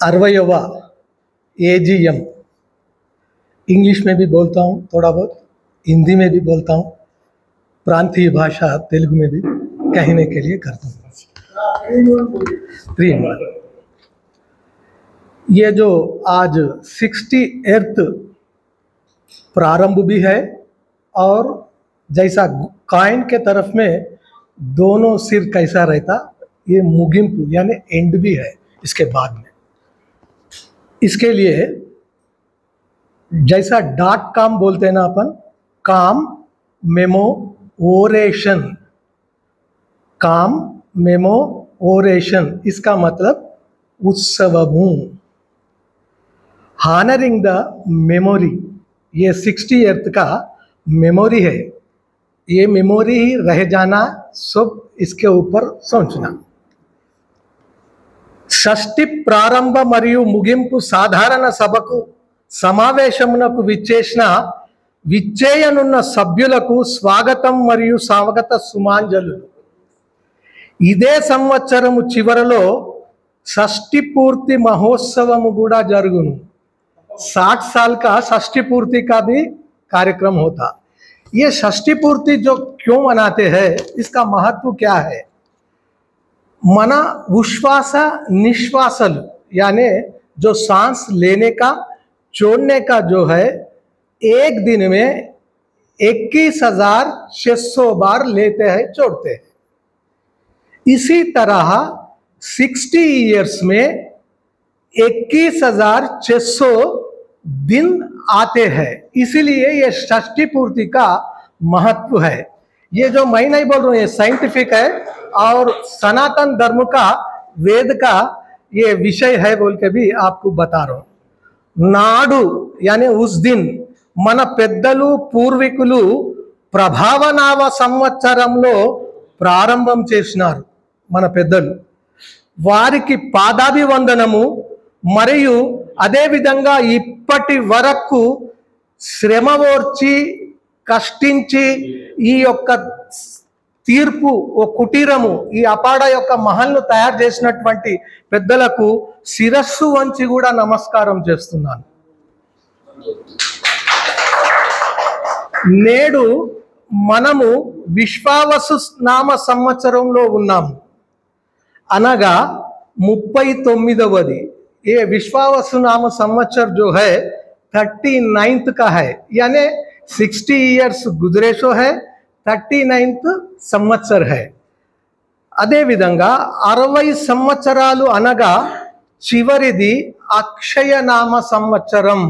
60వ AGM English में भी बोलता हूँ, थोड़ा बहुत हिंदी में भी बोलता हूँ, प्रांतीय भाषा तेलुगु में भी कहने के लिए करता हूँ। 3 ये जो आज 68th प्रारंभ भी है और जैसा कॉइन के तरफ में दोनों सिर कैसा रहता, ये मुगिंपु यानी एंड भी है इसके बाद में। इसके लिए जैसा .com बोलते हैं ना अपन, काम मेमो ओरेशन, काम मेमो ओरेशन, इसका मतलब उत्सवमु, हानरिंग द मेमोरी। ये 60th का मेमोरी है, ये मेमोरी ही रह जाना, सब इसके ऊपर सोचना। షష్ఠి ప్రారంభ మరియు ముగింపు సాధారణ సభకు సమావేశమునకు విచ్చేయనున్న సభ్యులకు స్వాగతం మరియు స్వాగత సుమాంజలు। ఇదే సంవత్సరము చివరలో షష్ఠి పూర్తి మహోత్సవము కూడా జరుగును। 60 साल का षष्ठी पूर्ति का भी कार्यक्रम होता। ये षष्ठी पूर्ति जो क्यों मनाते हैं, इसका महत्व क्या है? मन उश्वास निश्वासल यानी जो सांस लेने का छोड़ने का जो है, एक दिन में 21,600 बार लेते हैं छोड़ते हैं। इसी तरह 60 इयर्स में 21,600 दिन आते हैं, इसीलिए ये षष्ठी पूर्ति का महत्व है। ये जो मैं नहीं बोल रहा हूँ, ये साइंटिफिक है और सनातन धर्म का वेद का ये विषय है बोल के भी आपको बता रहा हूँ। नाडु यानी उस दिन मन पेद्दलु पूर्विकुलु ప్రభావనామ సంవత్సరంలో ప్రారంభం చేసినారు మన పెద్దలు। వారికి పాదాభివందనము మరియు అదే విధంగా ఇప్పటి వరకు శ్రమ ఓర్చి కష్టించి ఈ యొక్క తీర్పు ఓ కుటీరము ఈ అపాడ యొక్క మహల్ను తయారు చేసినటువంటి పెద్దలకు శిరస్సు వంచి కూడా నమస్కారం చేస్తున్నాను। నేడు మనము విశ్వావసు నామ సంవత్సరంలో ఉన్నాము, అనగా 39వది। ये विश्वावसु नाम संवत्सर जो है 39th का है, यानी 60 इयर्स गुजरे सो है, 39th సంవత్సర్ है। అదే విధంగా 60 సంవత్సరాలు అనగా చివరిది అక్షయ నామ సంవత్సరం।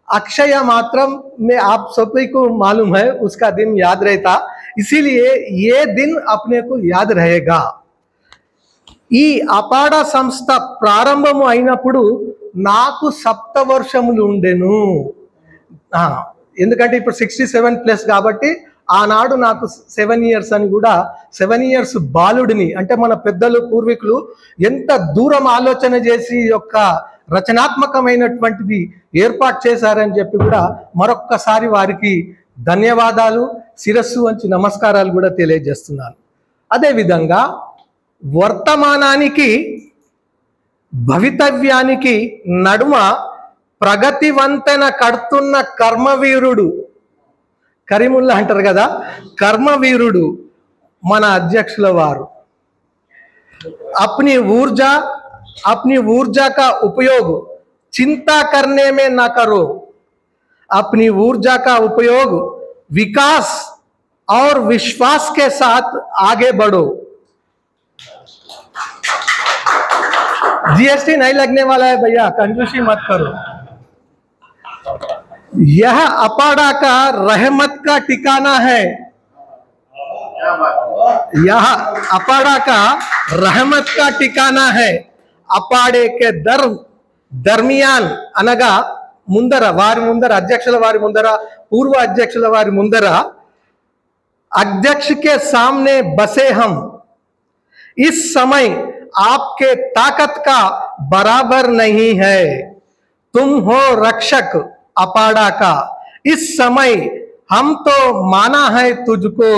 अक्षय मात्रम में आप सभी को मालूम है, उसका दिन याद रहता, इसीलिए ये दिन अपने को याद रहेगा। ఈ అపాడ సంస్థ ప్రారంభము అయినప్పుడు నాకు 7 వర్షములు ఉండెను। ఎందుకంటే ఇప్పుడు 67 ప్లస్ కాబట్టి ఆనాడు నాకు 7 ఇయర్స్ అని కూడా 7 ఇయర్స్ బాలుడిని, అంటే మన పెద్దలు పూర్వీకులు ఎంత దూరం ఆలోచన చేసి యొక్క రచనాత్మకమైనటువంటిది ఏర్పాటు చేశారని చెప్పి కూడా మరొక్కసారి వారికి ధన్యవాదాలు, శిరస్సు వంచి నమస్కారాలు కూడా తెలియజేస్తున్నాను। అదే విధంగా వర్తమానానికి భవితవ్యానికి నడుమ ప్రగతి వంతెన కడుతున్న కర్మవీరుడు, కరీముల్లా అంటారు కదా, కర్మవీరుడు మన అధ్యక్షుల వారు। अपनी ऊर्जा का उपयोग चिंता करने में ना करो, अपनी ऊर्जा का उपयोग विकास और विश्वास के साथ आगे बढ़ो। जीएसटी नहीं लगने वाला है भैया, कंजूसी मत करो। यह अपाड़ा का रहमत का ठिकाना है, यह अपाड़ा का रहमत का ठिकाना है। अपाड़े के दरमियान అనగా ముందర, వారి ముందర, అధ్యక్షుల వారి ముందర, పూర్వ అధ్యక్షుల వారి ముందర, अध्यक्ष के सामने बसे हम, इस समय आपके ताकत का बराबर नहीं है, तुम हो रक्षक अपाड़ा का, इस समय हम तो माना है तुझको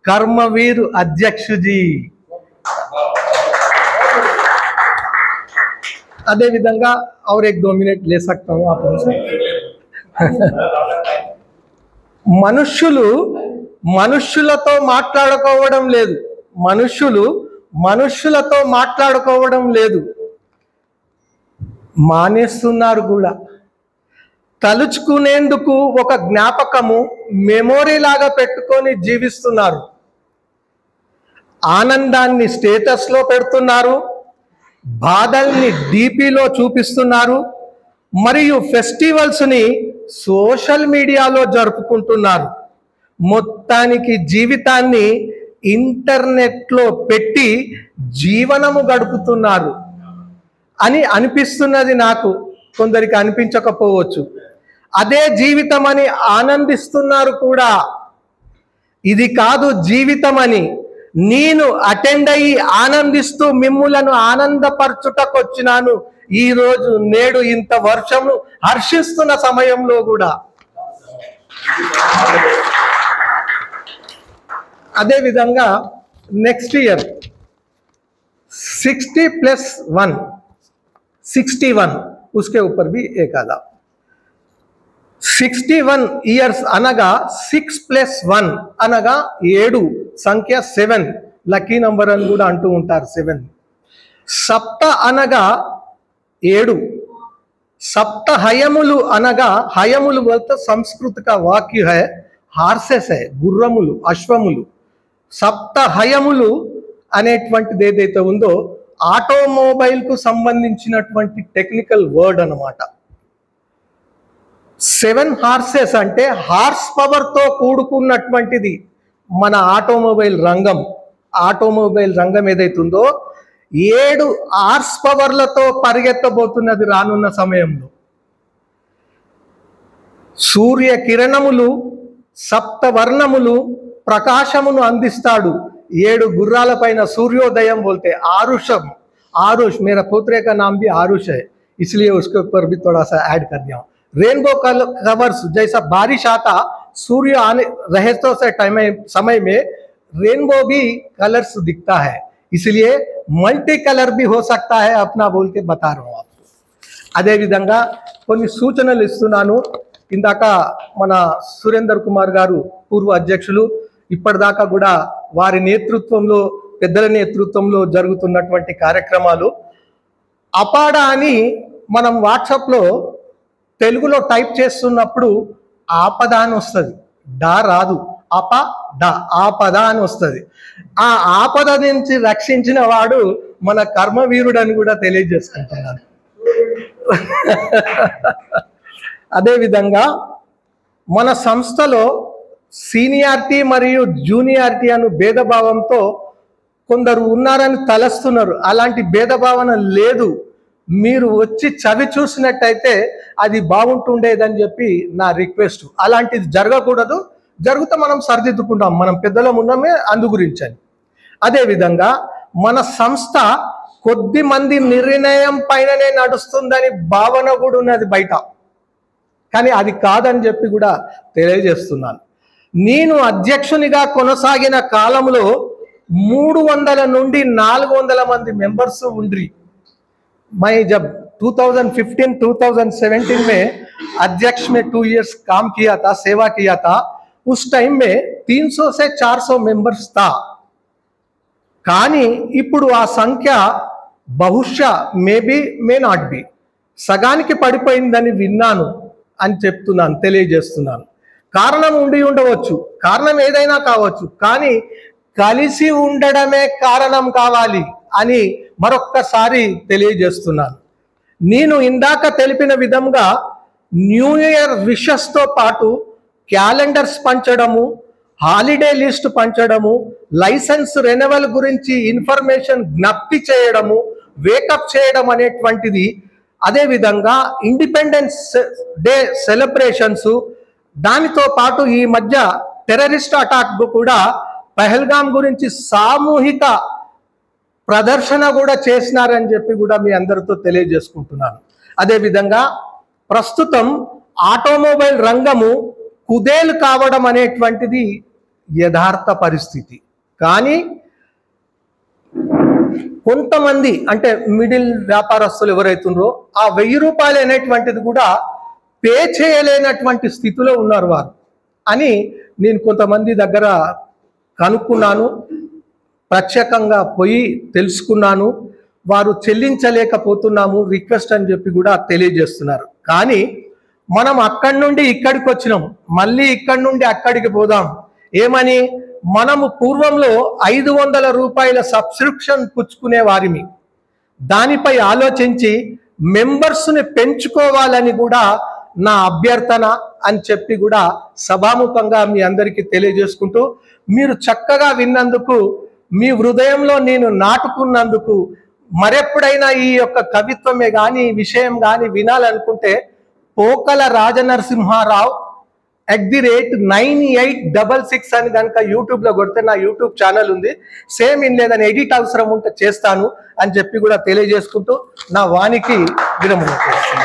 कर्मवीर अध्यक्ष जी। अदे विधंगा और 1-2 मिनट ले सकता हूँ आप उनसे। మనుష్యులు మనుష్యులతో మాట్లాడుకోవడం లేదు, మనుష్యులు మనుష్యులతో మాట్లాడుకోవడం లేదు, మానేస్తున్నారు కూడా. తలుచుకునేందుకు ఒక జ్ఞాపకము మెమొరీ లాగా పెట్టుకొని జీవిస్తున్నారు. ఆనందాన్ని స్టేటస్లో పెడుతున్నారు, బాధల్ని డీపీలో చూపిస్తున్నారు, మరియు ఫెస్టివల్స్ని సోషల్ మీడియాలో జరుపుకుంటున్నారు. మొత్తానికి జీవితాన్ని ఇంటర్నెట్లో పెట్టి జీవనము గడుపుతున్నారు అని అనిపిస్తున్నది నాకు, కొందరికి అనిపించకపోవచ్చు. అదే జీవితం అని ఆనందిస్తున్నారు కూడా. ఇది కాదు జీవితం అని నేను అటెండ్ అయ్యి ఆనందిస్తూ మిమ్ములను ఆనందపరచుటకు వచ్చినాను ఈ రోజు నేడు ఇంత వర్షము హర్షిస్తున్న సమయంలో కూడా. అదే విధంగా నెక్స్ట్ ఇయర్ 60+1 61 उसके ऊपर भी एक आधा 61 ఇయర్స్ అనగా 6+1 అనగా 7 సంఖ్య 7 లక్కీ నంబర్ అని కూడా అంటూ ఉంటారు. 7 సప్త అనగా 7, सप्त हयमुलु अनगा हयमुलु बोलते संस्कृत का वाक्य है, हार्सेस है, गुर्रमुलु अश्वमुलु. सप्त हयमुलु అనేటువంటిది ఏదైతే ఉందో ఆటోమొబైల్ కు సంబంధించినటువంటి టెక్నికల్ వర్డ్ అన్నమాట. 7 హార్సెస్ అంటే హార్స్ పవర్ తో కూడుకున్నటువంటిది మన ఆటోమొబైల్ రంగం. ఆటోమొబైల్ రంగం ఏదైతే ఉందో 7 హార్స్ పవర్లతో పరిగెత్తబోతున్నది రానున్న సమయంలో. సూర్య కిరణములు సప్తవర్ణములు ప్రకాశమును అందిస్తాడు. 7 గుర్రాల పైన सूर्योदयम बोलते हैं. आरुषम, आरुष मेरा पोत्रे का नाम भी आरुष है, इसलिए उसके ऊपर भी थोड़ा सा ऐड कर दिया. रेनबो कलर्स जैसा बारिश आता सूर्य आने रहे तो से टाइम समय में रेनबो भी कलर्स दिखता है, इसलिए मल्टी कलर भी हो सकता है अपना बोल के बता रहा हूँ आपको. अदे विधंगा కొన్ని సూచనలు ఇస్తున్నాను. ఇందాక మన సురేందర్ కుమార్ గారు పూర్వ అధ్యక్షులు ఇప్పటిదాకా కూడా వారి నేతృత్వంలో పెద్దల నేతృత్వంలో జరుగుతున్నటువంటి కార్యక్రమాలు అపాడా అని మనం వాట్సాప్లో తెలుగులో టైప్ చేస్తున్నప్పుడు ఆపద అని వస్తుంది, డా రాదు, ఆపద అని వస్తుంది. ఆ ఆపద నుంచి రక్షించిన వాడు మన కర్మవీరుడు అని కూడా తెలియజేసుకుంటున్నాను. అదేవిధంగా మన సంస్థలో సీనియారిటీ మరియు జూనియారిటీ అను భేదభావంతో కొందరు ఉన్నారని తలస్తున్నారు. అలాంటి భేదభావన లేదు. మీరు వచ్చి చవి చూసినట్టయితే అది బాగుంటుండేదని చెప్పి నా రిక్వెస్ట్. అలాంటిది జరగకూడదు, జరుగుతా మనం సరిదిద్దుకుంటాం, మనం పెద్దలం ఉన్నామే అందు గురించని. అదేవిధంగా మన సంస్థ కొద్ది మంది నిర్ణయం పైననే నడుస్తుందని భావన కూడా ఉన్నది బయట, కానీ అది కాదని చెప్పి కూడా తెలియజేస్తున్నాను. నేను అధ్యక్షునిగా కొనసాగిన కాలంలో 300 నుండి 400 మంది మెంబర్స్ ఉండ్రి. मैं जब 2015-2017 में अध्यक्ष में 2 इयर्स काम किया था, सेवा किया था, उस टाइम में 300 से 400 मेंबर्स था. కానీ ఇప్పుడు ఆ సంఖ్య బహుశా మేబీ మే నాట్ బి సగానికి పడిపోయిందని విన్నాను అని చెప్తున్నాను, తెలియజేస్తున్నాను. కారణం ఉండి ఉండవచ్చు, కారణం ఏదైనా కావచ్చు, కానీ కలిసి ఉండడమే కారణం కావాలి అని మరొక్కసారి తెలియజేస్తున్నాను. నేను ఇందాక తెలిపిన విధంగా న్యూ ఇయర్ విషెస్ తో పాటు క్యాలెండర్స్ పంచడము, హాలిడే లిస్ట్ పంచడము, లైసెన్స్ రెన్యువల్ గురించి ఇన్ఫర్మేషన్ జ్ఞప్తి చేయడము, వేకప్ చేయడం అనేటువంటిది, అదేవిధంగా ఇండిపెండెన్స్ డే సెలబ్రేషన్స్, దానితో పాటు ఈ మధ్య టెర్రరిస్ట్ అటాక్ కూడా పహల్గామ్ గురించి సామూహిక ప్రదర్శన కూడా చేసినారని చెప్పి కూడా మీ అందరితో తెలియజేసుకుంటున్నాను. అదేవిధంగా ప్రస్తుతం ఆటోమొబైల్ రంగము కుదేలు కావడం అనేటువంటిది యథార్థ పరిస్థితి. కానీ కొంతమంది అంటే మిడిల్ వ్యాపారస్తులు ఎవరైతుండ్రో ఆ 1000 రూపాయలు అనేటువంటిది కూడా పే చేయలేనటువంటి స్థితిలో ఉన్నారు వారు అని నేను కొంతమంది దగ్గర కనుక్కున్నాను, ప్రత్యేకంగా పోయి తెలుసుకున్నాను. వారు చెల్లించలేకపోతున్నాము రిక్వెస్ట్ అని చెప్పి కూడా తెలియజేస్తున్నారు. కానీ మనం అక్కడి నుండి ఇక్కడికి వచ్చినాం, మళ్ళీ ఇక్కడి నుండి అక్కడికి పోదాం. ఏమని? మనము పూర్వంలో 500 రూపాయల సబ్స్క్రిప్షన్ పుచ్చుకునే వారిని, దానిపై ఆలోచించి మెంబర్స్ని పెంచుకోవాలని కూడా నా అభ్యర్థన అని చెప్పి కూడా సభాముఖంగా మీ అందరికీ తెలియజేసుకుంటూ, మీరు చక్కగా విన్నందుకు, మీ హృదయంలో నేను నాటుకున్నందుకు, మరెప్పుడైనా ఈ యొక్క కవిత్వమే కానీ ఈ విషయం కానీ వినాలనుకుంటే పోకల రాజనరసింహారావు @9866 అని కనుక యూట్యూబ్లో కొడితే నా యూట్యూబ్ ఛానల్ ఉంది. సేమ్ ఇన్ లేదని ఎడిట్ అవసరం ఉంటే చేస్తాను అని చెప్పి కూడా తెలియజేసుకుంటూ నా వానికి విరమణ చేస్తాను.